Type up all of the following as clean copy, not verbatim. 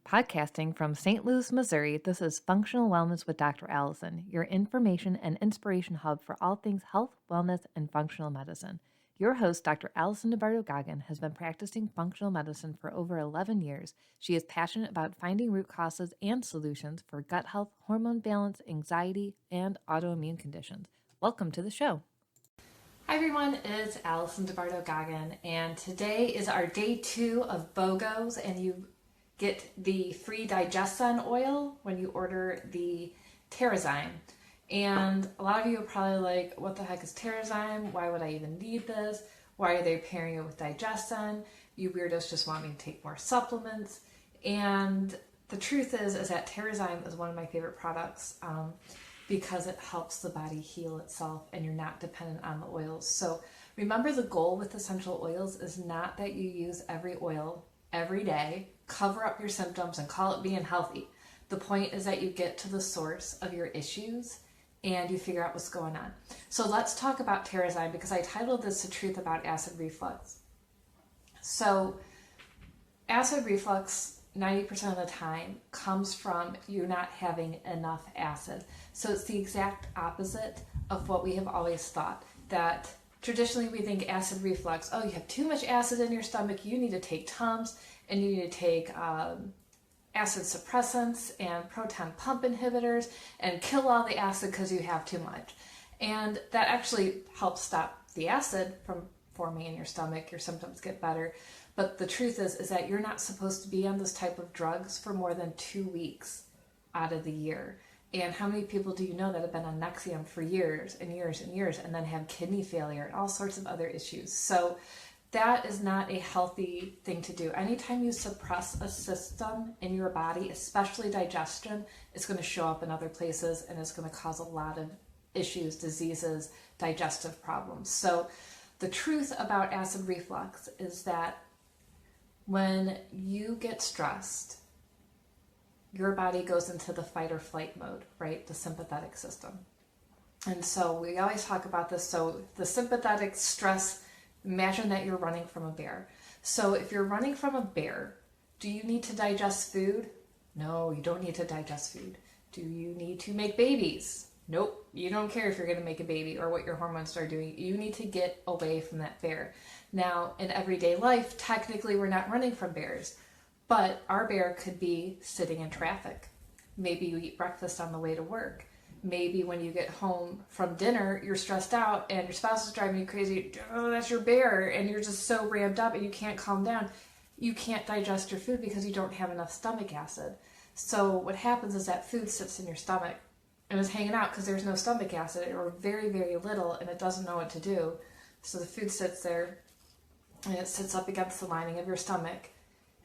Podcasting from St. Louis, Missouri, this is Functional Wellness with Dr. Allison, your information and inspiration hub for all things health, wellness, and functional medicine. Your host, Dr. Alison DiBarto Goggin, has been practicing functional medicine for over 11 years. She is passionate about finding root causes and solutions for gut health, hormone balance, anxiety, and autoimmune conditions. Welcome to the show. Hi everyone, it's Alison DiBarto Goggin, and today is our day 2 of BOGOs, and you get the free Digestion oil when you order the Terrazyme. And a lot of you are probably like, what the heck is Terrazyme? Why would I even need this? Why are they pairing it with Digestion? You weirdos just want me to take more supplements. And the truth is that Terrazyme is one of my favorite products because it helps the body heal itself and you're not dependent on the oils. So remember, the goal with essential oils is not that you use every oil every day, cover up your symptoms, and call it being healthy. The point is that you get to the source of your issues and you figure out what's going on. So let's talk about Terrazyme, because I titled this The Truth About Acid Reflux. So acid reflux, 90% of the time, comes from you not having enough acid. So it's the exact opposite of what we have always thought, that traditionally we think acid reflux, oh, you have too much acid in your stomach, you need to take Tums, and you need to take acid suppressants and proton pump inhibitors and kill all the acid because you have too much. And that actually helps stop the acid from forming in your stomach, your symptoms get better. But the truth is that you're not supposed to be on this type of drugs for more than 2 weeks out of the year. And how many people do you know that have been on Nexium for years and years and years and then have kidney failure and all sorts of other issues? So that is not a healthy thing to do. Anytime you suppress a system in your body, especially digestion, it's going to show up in other places and it's going to cause a lot of issues, diseases, digestive problems. So the truth about acid reflux is that when you get stressed, your body goes into the fight or flight mode, right? The sympathetic system. And so we always talk about this. So the sympathetic stress, imagine that you're running from a bear. So if you're running from a bear, do you need to digest food? No, you don't need to digest food. Do you need to make babies? Nope, you don't care if you're going to make a baby or what your hormones are doing. You need to get away from that bear. Now, in everyday life, technically we're not running from bears, but our bear could be sitting in traffic. Maybe you eat breakfast on the way to work. Maybe when you get home from dinner, you're stressed out and your spouse is driving you crazy. Oh, that's your bear. And you're just so ramped up and you can't calm down. You can't digest your food because you don't have enough stomach acid. So what happens is that food sits in your stomach and is hanging out because there's no stomach acid, or very, very little, and it doesn't know what to do. So the food sits there and it sits up against the lining of your stomach.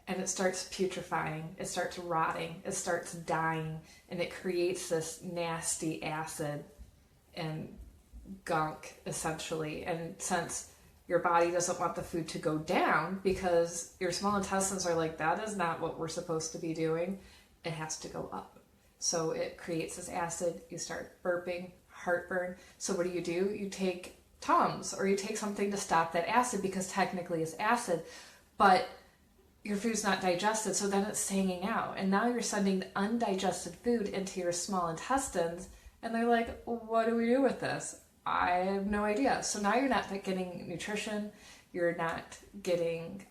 And it starts putrefying, it starts rotting, it starts dying, and it creates this nasty acid and gunk, essentially. And since your body doesn't want the food to go down, because your small intestines are like, that is not what we're supposed to be doing, it has to go up. So it creates this acid, you start burping, heartburn. So what do? You take Tums, or you take something to stop that acid, because technically it's acid, but your food's not digested, so then it's hanging out. And now you're sending undigested food into your small intestines, and they're like, what do we do with this? I have no idea. So now you're not getting nutrition, you're not getting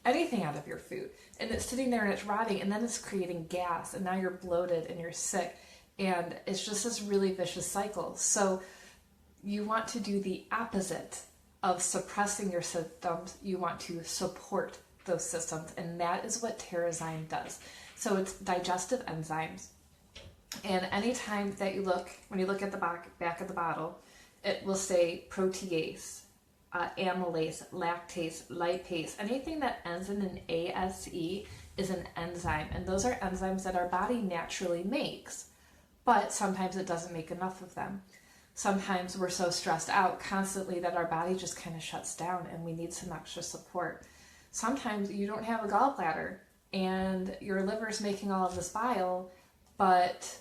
anything out of your food. And it's sitting there and it's rotting, and then it's creating gas, and now you're bloated and you're sick. And it's just this really vicious cycle. So you want to do the opposite of suppressing your symptoms. You want to support those systems, and that is what Terrazyme does. So it's digestive enzymes, and anytime that when you look at the back of the bottle, it will say protease, amylase, lactase, lipase. Anything that ends in an ASE is an enzyme, and those are enzymes that our body naturally makes, but sometimes it doesn't make enough of them. Sometimes we're so stressed out constantly that our body just kind of shuts down, and we need some extra support. Sometimes you don't have a gallbladder and your liver's making all of this bile, but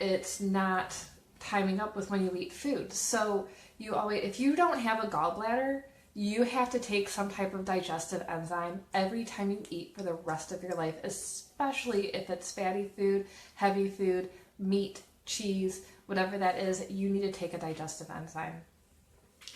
it's not timing up with when you eat food. So if you don't have a gallbladder, you have to take some type of digestive enzyme every time you eat for the rest of your life, especially if it's fatty food, heavy food, meat, cheese, whatever that is, you need to take a digestive enzyme.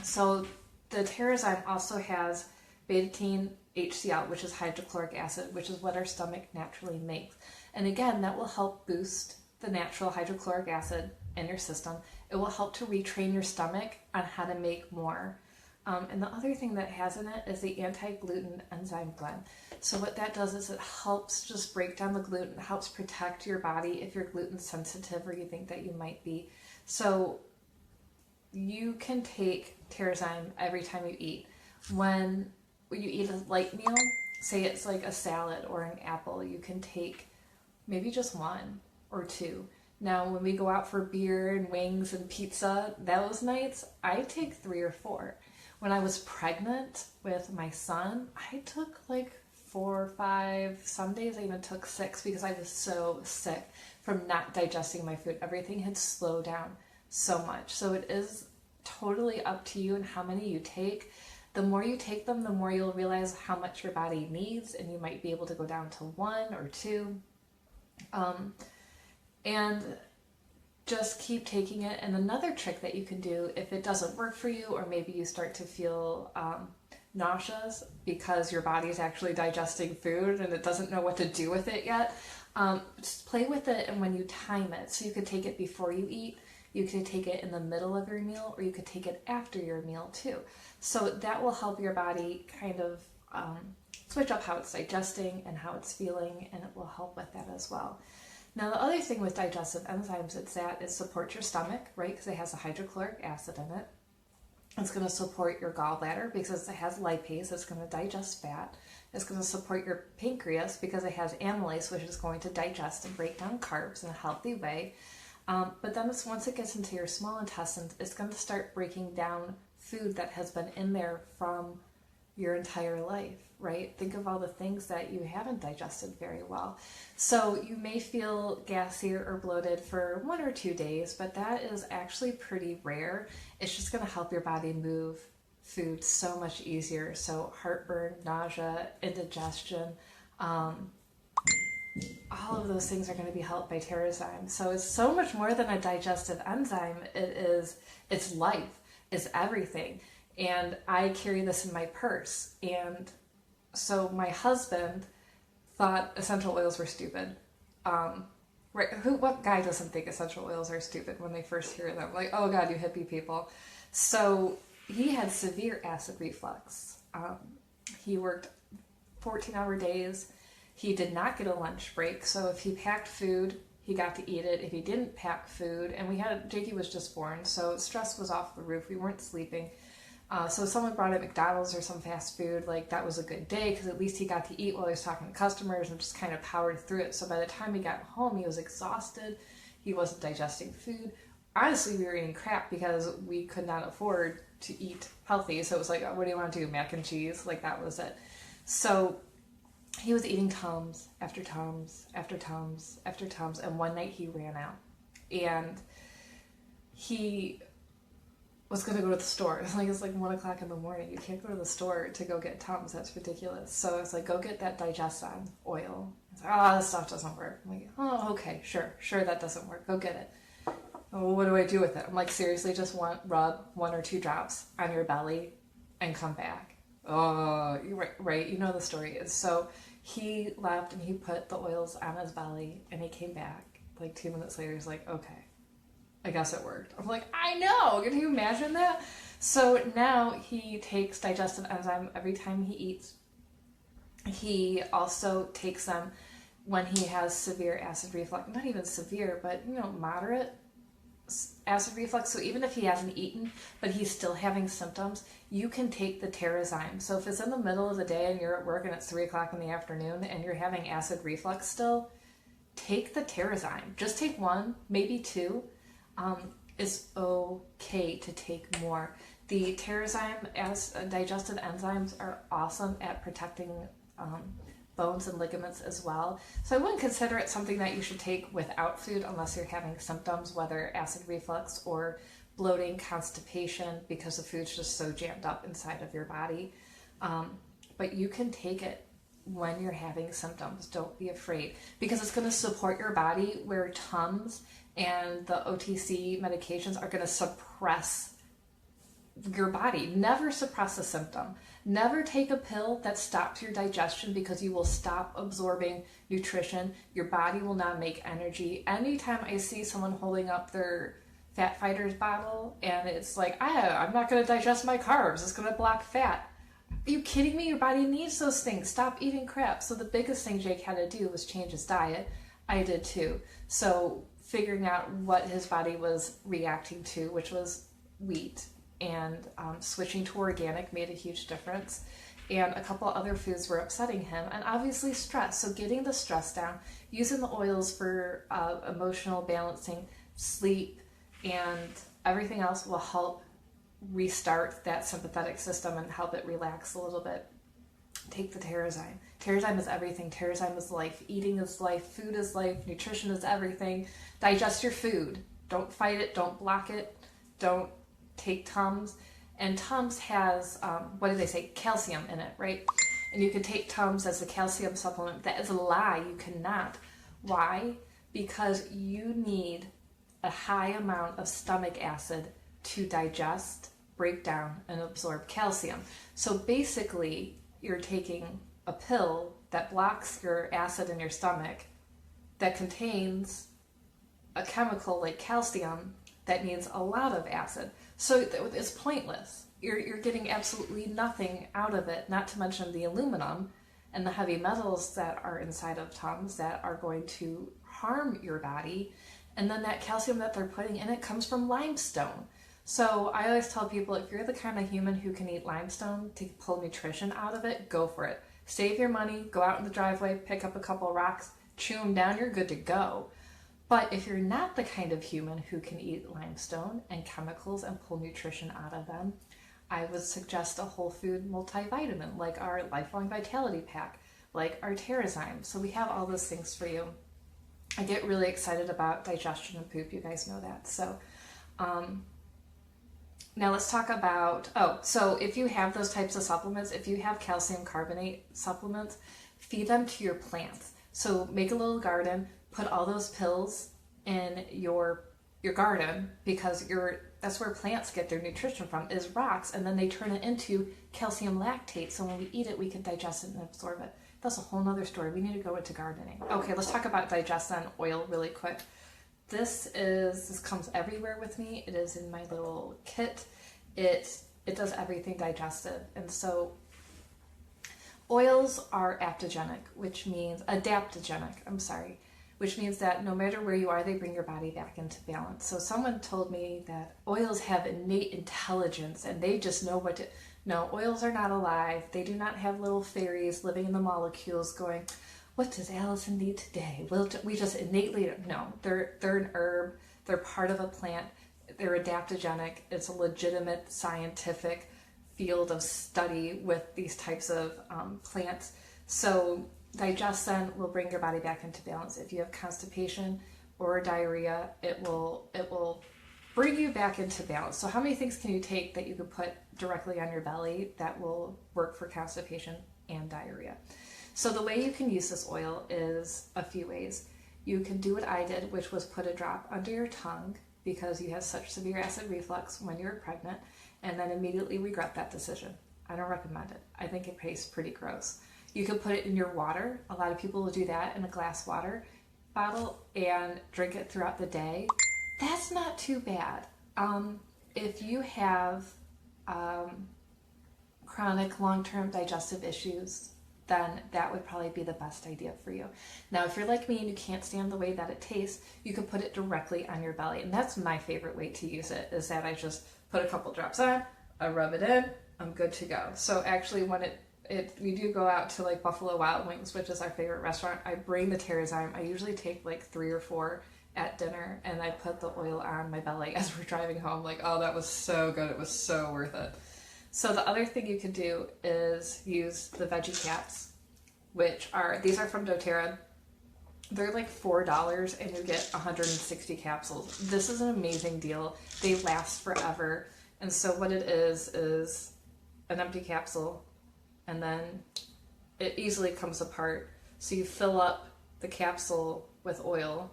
So the Terrazyme also has betaine HCl, which is hydrochloric acid, which is what our stomach naturally makes. And again, that will help boost the natural hydrochloric acid in your system. It will help to retrain your stomach on how to make more. And the other thing that has in it is the anti-gluten enzyme blend. So what that does is it helps just break down the gluten, helps protect your body if you're gluten sensitive or you think that you might be. So you can take Terrazyme every time you eat. When you eat a light meal, say it's like a salad or an apple, you can take maybe just one or two. Now, when we go out for beer and wings and pizza, those nights, I take 3 or 4. When I was pregnant with my son, I took like 4 or 5. Some days I even took 6 because I was so sick from not digesting my food. Everything had slowed down so much. So it is totally up to you and how many you take. The more you take them, the more you'll realize how much your body needs, and you might be able to go down to 1 or 2. And just keep taking it. And another trick that you can do if it doesn't work for you, or maybe you start to feel nauseous because your body's actually digesting food and it doesn't know what to do with it yet, just play with it. And when you time it, so you could take it before you eat, you could take it in the middle of your meal, or you could take it after your meal too. So that will help your body kind of switch up how it's digesting and how it's feeling, and it will help with that as well. Now, the other thing with digestive enzymes is that it supports your stomach, right? Because it has a hydrochloric acid in it. It's going to support your gallbladder because it has lipase. It's going to digest fat. It's going to support your pancreas because it has amylase, which is going to digest and break down carbs in a healthy way. But then once it gets into your small intestines, it's going to start breaking down food that has been in there from your entire life, right? Think of all the things that you haven't digested very well. So you may feel gassier or bloated for 1 or 2 days, but that is actually pretty rare. It's just going to help your body move food so much easier. So heartburn, nausea, indigestion, all of those things are going to be helped by Terrazyme. So it's so much more than a digestive enzyme. It's life, it's everything. And I carry this in my purse. And so my husband thought essential oils were stupid. Right? What guy doesn't think essential oils are stupid when they first hear them? Like, oh God, you hippie people. So he had severe acid reflux. He worked 14-hour days. He did not get a lunch break. So if he packed food, he got to eat it. If he didn't pack food, and Jakey was just born, so stress was off the roof. We weren't sleeping. So if someone brought in McDonald's or some fast food, like that was a good day because at least he got to eat while he was talking to customers and just kind of powered through it. So by the time he got home, he was exhausted. He wasn't digesting food. Honestly, we were eating crap because we could not afford to eat healthy. So it was like, what do you want to do? Mac and cheese? Like that was it. So he was eating Tums after Tums after Tums after Tums. And one night he ran out and he was going to go to the store. It's like 1 o'clock in the morning. You can't go to the store to go get Tums. That's ridiculous. So it's like, go get that digestive oil. It's like, oh, this stuff doesn't work. I'm like, oh, okay, sure, that doesn't work. Go get it. Oh, what do I do with it? I'm like, seriously, just rub 1 or 2 drops on your belly and come back. Oh, right. You know the story is. So he left and he put the oils on his belly and he came back. Like 2 minutes later, he's like, okay, I guess it worked. I'm like, I know. Can you imagine that? So now he takes digestive enzyme every time he eats. He also takes them when he has severe acid reflux. Not even severe, but moderate acid reflux. So even if he hasn't eaten, but he's still having symptoms, you can take the Terrazyme. So if it's in the middle of the day and you're at work and it's 3 o'clock in the afternoon and you're having acid reflux still, take the Terrazyme. Just take 1, maybe 2. It's okay to take more. The Terrazyme as digestive enzymes are awesome at protecting bones and ligaments as well. So I wouldn't consider it something that you should take without food unless you're having symptoms, whether acid reflux or bloating, constipation, because the food's just so jammed up inside of your body. But you can take it when you're having symptoms. Don't be afraid, because it's going to support your body where Tums and the OTC medications are going to suppress your body. Never suppress a symptom. Never take a pill that stops your digestion, because you will stop absorbing nutrition. Your body will not make energy. Anytime I see someone holding up their Fat Fighters bottle and it's like, I'm not going to digest my carbs, it's going to block fat. Are you kidding me? Your body needs those things. Stop eating crap. So the biggest thing Jake had to do was change his diet. I did too. So figuring out what his body was reacting to, which was wheat, and switching to organic made a huge difference. And a couple other foods were upsetting him, and obviously stress. So getting the stress down, using the oils for emotional balancing, sleep, and everything else will help restart that sympathetic system and help it relax a little bit. Take the Terrazyme. Terrazyme is everything. Terrazyme is life. Eating is life. Food is life. Nutrition is everything. Digest your food. Don't fight it. Don't block it. Don't take Tums. And Tums has, what did they say? Calcium in it, right? And you can take Tums as a calcium supplement. That is a lie. You cannot. Why? Because you need a high amount of stomach acid to digest, break down, and absorb calcium. So basically, you're taking a pill that blocks your acid in your stomach that contains a chemical like calcium that needs a lot of acid. So it's pointless. You're getting absolutely nothing out of it, not to mention the aluminum and the heavy metals that are inside of Tums that are going to harm your body. And then that calcium that they're putting in it comes from limestone. So I always tell people, if you're the kind of human who can eat limestone to pull nutrition out of it, go for it. Save your money, go out in the driveway, pick up a couple rocks, chew them down, you're good to go. But if you're not the kind of human who can eat limestone and chemicals and pull nutrition out of them, I would suggest a whole food multivitamin, like our Lifelong Vitality Pack, like our Terrazyme. So we have all those things for you. I get really excited about digestion and poop, you guys know that. So now let's talk about, so if you have those types of supplements, if you have calcium carbonate supplements, feed them to your plants. So make a little garden, put all those pills in your garden, because that's where plants get their nutrition from, is rocks, and then they turn it into calcium lactate. So when we eat it, we can digest it and absorb it. That's a whole nother story. We need to go into gardening. Okay, let's talk about digestion oil really quick. This comes everywhere with me. It is in my little kit. It does everything digestive. And so oils are adaptogenic, which means that no matter where you are, they bring your body back into balance. So someone told me that oils have innate intelligence and they just know what to... No, oils are not alive. They do not have little fairies living in the molecules going, what does Allison need today? We just innately... No, they're an herb. They're part of a plant. They're adaptogenic. It's a legitimate scientific field of study with these types of plants. So digestion will bring your body back into balance. If you have constipation or diarrhea, it will bring you back into balance. So how many things can you take that you could put directly on your belly that will work for constipation and diarrhea? So the way you can use this oil is a few ways. You can do what I did, which was put a drop under your tongue because you have such severe acid reflux when you're pregnant, and then immediately regret that decision. I don't recommend it. I think it tastes pretty gross. You can put it in your water. A lot of people will do that in a glass water bottle and drink it throughout the day. That's not too bad. If you have chronic long-term digestive issues, then that would probably be the best idea for you. Now, if you're like me and you can't stand the way that it tastes, you can put it directly on your belly. And that's my favorite way to use it, is that I just put a couple drops on, I rub it in, I'm good to go. So actually when we do go out to like Buffalo Wild Wings, which is our favorite restaurant, I bring the Terrazyme. I usually take like 3 or 4 at dinner, and I put the oil on my belly as we're driving home. Like, oh, that was so good. It was so worth it. So the other thing you can do is use the veggie caps, these are from doTERRA. They're like $4 and you get 160 capsules. This is an amazing deal. They last forever. And so what it is an empty capsule, and then it easily comes apart. So you fill up the capsule with oil.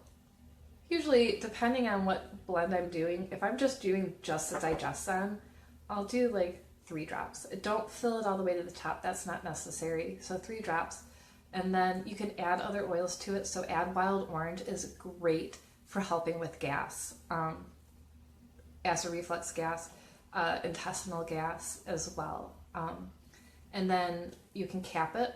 Usually, depending on what blend I'm doing, if I'm just doing just the digestion, I'll do like 3 drops. Don't fill it all the way to the top. That's not necessary. So 3 drops. And then you can add other oils to it. So add wild orange is great for helping with gas, acid reflux gas, intestinal gas as well. And then you can cap it.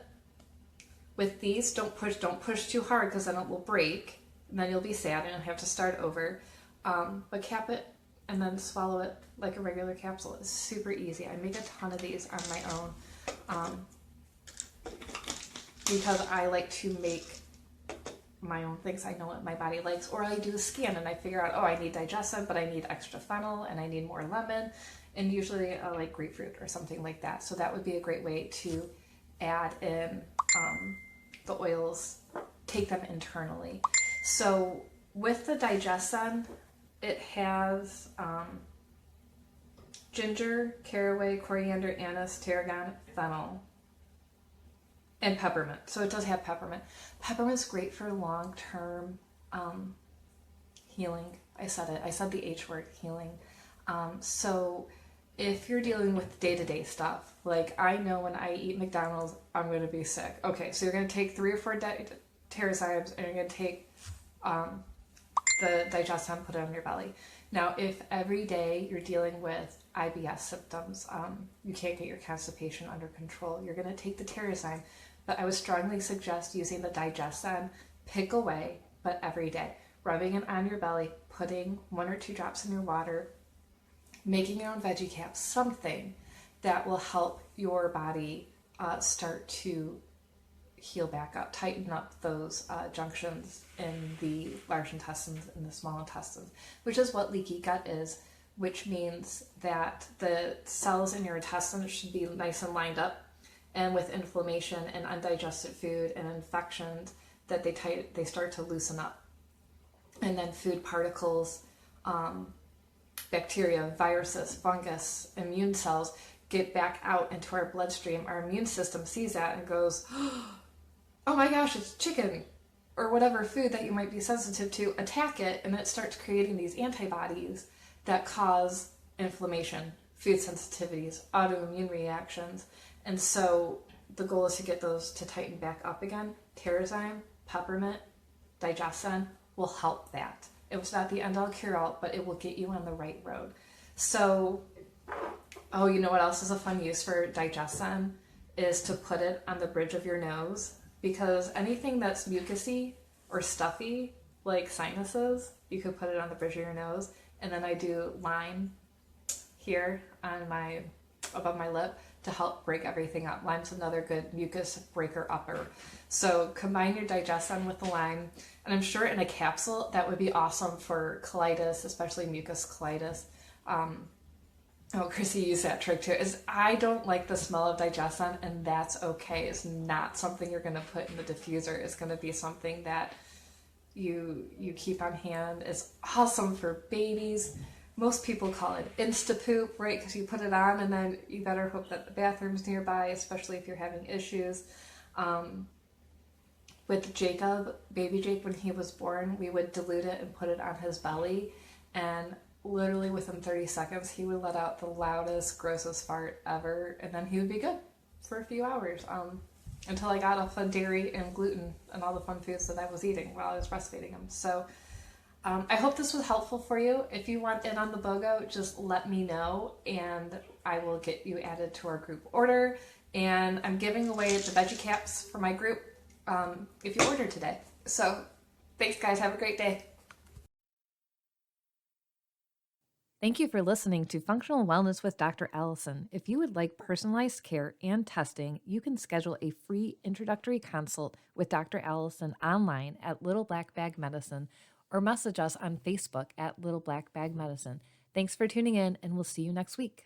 With these, don't push too hard because then it will break. And then you'll be sad and have to start over. But cap it and then swallow it like a regular capsule. It's super easy. I make a ton of these on my own because I like to make my own things. I know what my body likes. Or I do a scan and I figure out, oh, I need digestive, but I need extra fennel and I need more lemon. And usually I like grapefruit or something like that. So that would be a great way to add in the oils, take them internally. So with the digestion, it has ginger, caraway, coriander, anise, tarragon, fennel, and peppermint. So it does have peppermint. Peppermint's great for long-term healing. I said it. I said the H word, healing. So if you're dealing with day-to-day stuff, like I know when I eat McDonald's, I'm going to be sick. Okay, so you're going to take 3 or 4 Terrazymes and you're going to take the digestion, put it on your belly. Now, if every day you're dealing with IBS symptoms, you can't get your constipation under control, you're going to take the Terrazyme. But I would strongly suggest using the digestion, pick away, but every day. Rubbing it on your belly, putting 1 or 2 drops in your water, making your own veggie caps, something that will help your body start to heal back up, tighten up those junctions in the large intestines and the small intestines, which is what leaky gut is, which means that the cells in your intestines should be nice and lined up, and with inflammation and undigested food and infections, that they start to loosen up. And then food particles, bacteria, viruses, fungus, immune cells get back out into our bloodstream. Our immune system sees that and goes, oh my gosh, it's chicken or whatever food that you might be sensitive to, attack it, and it starts creating these antibodies that cause inflammation, food sensitivities, autoimmune reactions. And so the goal is to get those to tighten back up again. Terrazyme, peppermint, digestion will help that. It was not the end-all cure-all, but it will get you on the right road. So, oh, you know what else is a fun use for digestion? Is to put it on the bridge of your nose, because anything that's mucousy or stuffy, like sinuses, you could put it on the bridge of your nose. And then I do lime here on above my lip to help break everything up. Lime's another good mucus breaker upper. So combine your digestion with the lime, and I'm sure in a capsule that would be awesome for colitis, especially mucus colitis. Oh, Chrissy used that trick too. Is I don't like the smell of digestion, and that's okay. It's not something you're going to put in the diffuser. It's going to be something that you keep on hand. It's awesome for babies. Most people call it insta-poop, right? Because you put it on and then you better hope that the bathroom's nearby, especially if you're having issues. With Jacob, baby Jake, when he was born, we would dilute it and put it on his belly. And literally within 30 seconds, he would let out the loudest, grossest fart ever. And then he would be good for a few hours until I got off of dairy and gluten and all the fun foods that I was eating while I was breastfeeding him. So I hope this was helpful for you. If you want in on the BOGO, just let me know and I will get you added to our group order. And I'm giving away the veggie caps for my group if you order today. So thanks guys, have a great day. Thank you for listening to Functional Wellness with Dr. Allison. If you would like personalized care and testing, you can schedule a free introductory consult with Dr. Allison online at Little Black Bag Medicine or message us on Facebook at Little Black Bag Medicine. Thanks for tuning in, and we'll see you next week.